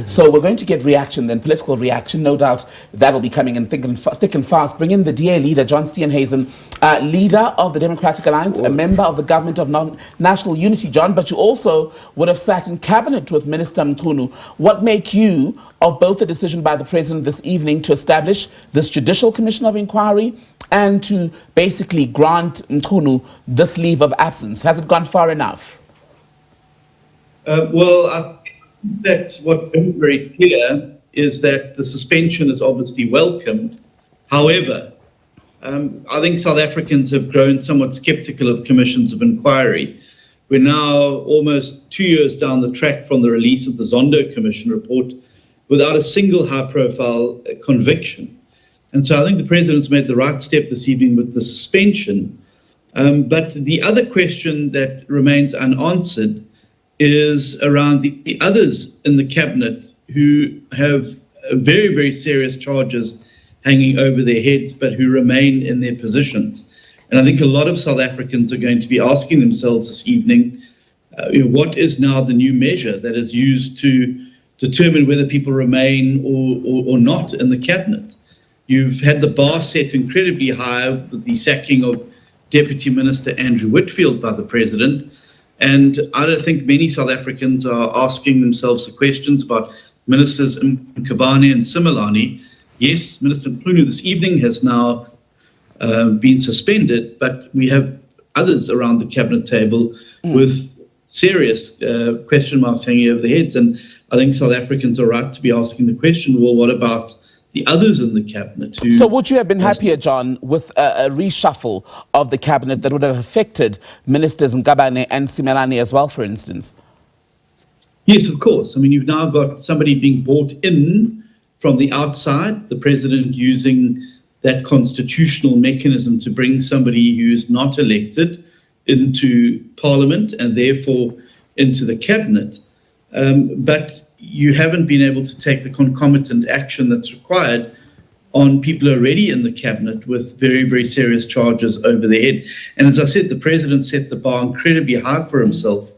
So we're going to get reaction then, political reaction. No doubt that'll be coming in thick and fast. Bring in the DA leader, John Steenhuisen, leader of the Democratic Alliance, a member of the government of national unity, John, but you also would have sat in cabinet with Minister Mchunu. What make you of both the decision by the president this evening to establish this Judicial Commission of Inquiry and to basically grant Mchunu this leave of absence? Has it gone far enough? Well, I think that what's very clear is that the suspension is obviously welcomed. However, I think South Africans have grown somewhat skeptical of commissions of inquiry. We're now almost 2 years down the track from the release of the Zondo Commission report without a single high-profile conviction. And so I think the president's made the right step this evening with the suspension. But the other question that remains unanswered is around the others in the cabinet who have very, very serious charges hanging over their heads, but who remain in their positions. And I think a lot of South Africans are going to be asking themselves this evening, what is now the new measure that is used to determine whether people remain or not in the cabinet? You've had the bar set incredibly high with the sacking of Deputy Minister Andrew Whitfield by the president. And I don't think many South Africans are asking themselves the questions about Ministers Mkhwanazi and Simelane. Yes, Minister Mchunu this evening has now been suspended, but we have others around the cabinet table with serious question marks hanging over their heads. And I think South Africans are right to be asking the question, well, what about the others in the cabinet? So would you have been happier, John, with a reshuffle of the cabinet that would have affected Ministers Mkhwanazi and Simelane as well, for instance? Yes, of course. I mean, you've now got somebody being brought in from the outside, the president using that constitutional mechanism to bring somebody who is not elected into parliament and therefore into the cabinet. But you haven't been able to take the concomitant action that's required on people already in the cabinet with very, very serious charges over their head. And as I said, the president set the bar incredibly high for himself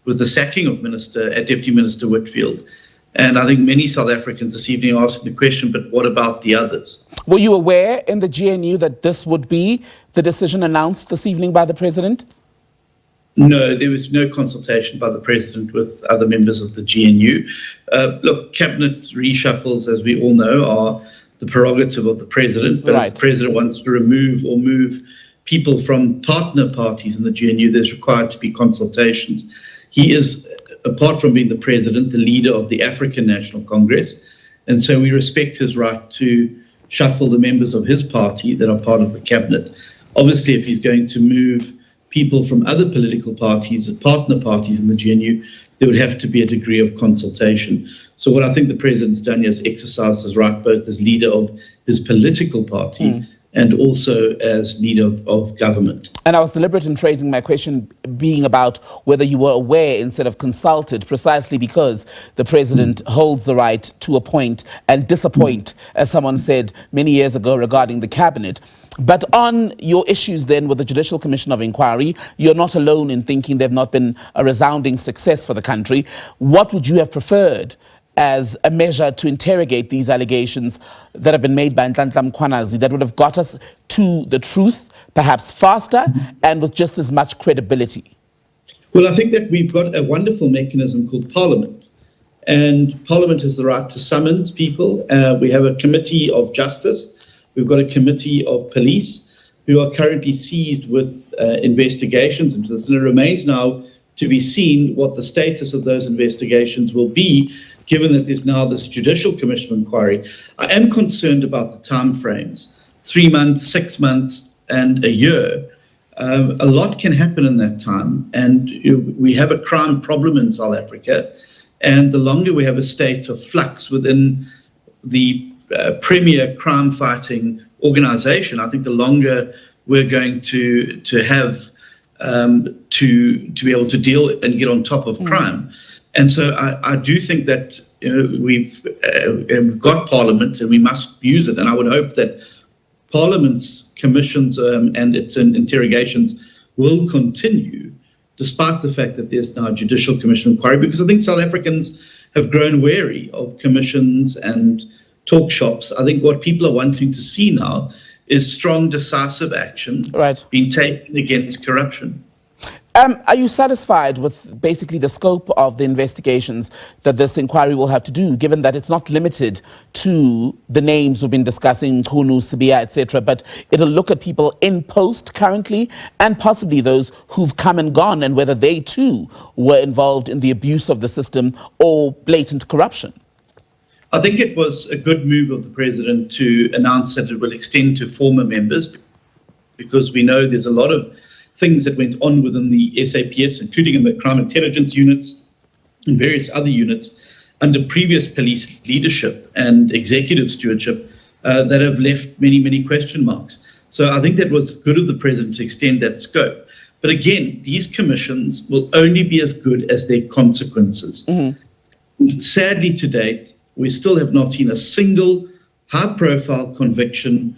with the sacking of Deputy Minister Whitfield. And I think many South Africans this evening are asking the question, but what about the others? Were you aware in the GNU that this would be the decision announced this evening by the president? No, there was no consultation by the president with other members of the GNU. Look, cabinet reshuffles, as we all know, are the prerogative of the president. But if the president wants to remove or move people from partner parties in the GNU, there's required to be consultations. He is, apart from being the president, the leader of the African National Congress. And so we respect his right to shuffle the members of his party that are part of the cabinet. Obviously, if he's going to move people from other political parties, partner parties in the GNU, there would have to be a degree of consultation. So what I think the president's done is exercised his right both as leader of his political party and also as leader of government. And I was deliberate in phrasing my question being about whether you were aware instead of consulted, precisely because the president holds the right to appoint and disappoint, as someone said many years ago regarding the cabinet. But on your issues then with the Judicial Commission of Inquiry, you're not alone in thinking they've not been a resounding success for the country. What would you have preferred as a measure to interrogate these allegations that have been made by Nhlanhla Mkhwanazi that would have got us to the truth, perhaps faster and with just as much credibility? Well, I think that we've got a wonderful mechanism called Parliament. And Parliament has the right to summons people. We have a committee of justice. We've got a committee of police who are currently seized with investigations into this. And it remains now to be seen what the status of those investigations will be, given that there's now this Judicial Commission of Inquiry. I am concerned about the timeframes, 3 months, 6 months, and a year. A lot can happen in that time. And we have a crime problem in South Africa. And the longer we have a state of flux within the premier crime-fighting organization, I think the longer we're going to have to be able to deal and get on top of crime. And so I do think that we've got Parliament and we must use it. And I would hope that Parliament's commissions and its interrogations will continue, despite the fact that there's now a Judicial Commission inquiry, because I think South Africans have grown wary of commissions and talk shops. I think what people are wanting to see now is strong, decisive action being taken against corruption. Are you satisfied with basically the scope of the investigations that this inquiry will have to do, given that it's not limited to the names we've been discussing, Mkhunu, Sibia, etc., but it'll look at people in post currently and possibly those who've come and gone and whether they too were involved in the abuse of the system or blatant corruption? I think it was a good move of the president to announce that it will extend to former members, because we know there's a lot of things that went on within the SAPS, including in the crime intelligence units and various other units under previous police leadership and executive stewardship that have left many, many question marks. So I think that was good of the president to extend that scope. But again, these commissions will only be as good as their consequences. Mm-hmm. Sadly, to date, we still have not seen a single high-profile conviction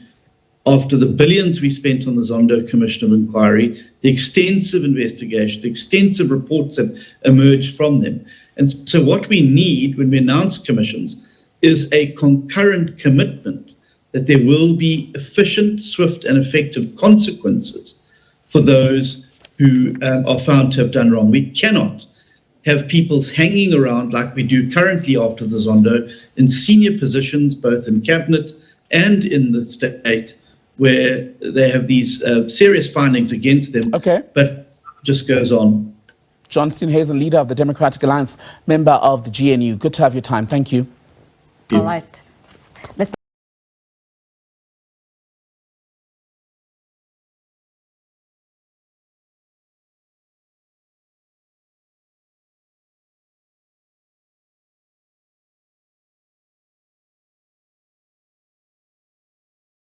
after the billions we spent on the Zondo Commission of Inquiry, the extensive investigation, the extensive reports that emerged from them. And so what we need when we announce commissions is a concurrent commitment that there will be efficient, swift, and effective consequences for those who are found to have done wrong. We cannot have people hanging around like we do currently after the Zondo in senior positions, both in cabinet and in the state, where they have these serious findings against them, but just goes on. John Steenhuisen, leader of the Democratic Alliance, member of the GNU. Good to have your time. Thank you. All right. Let's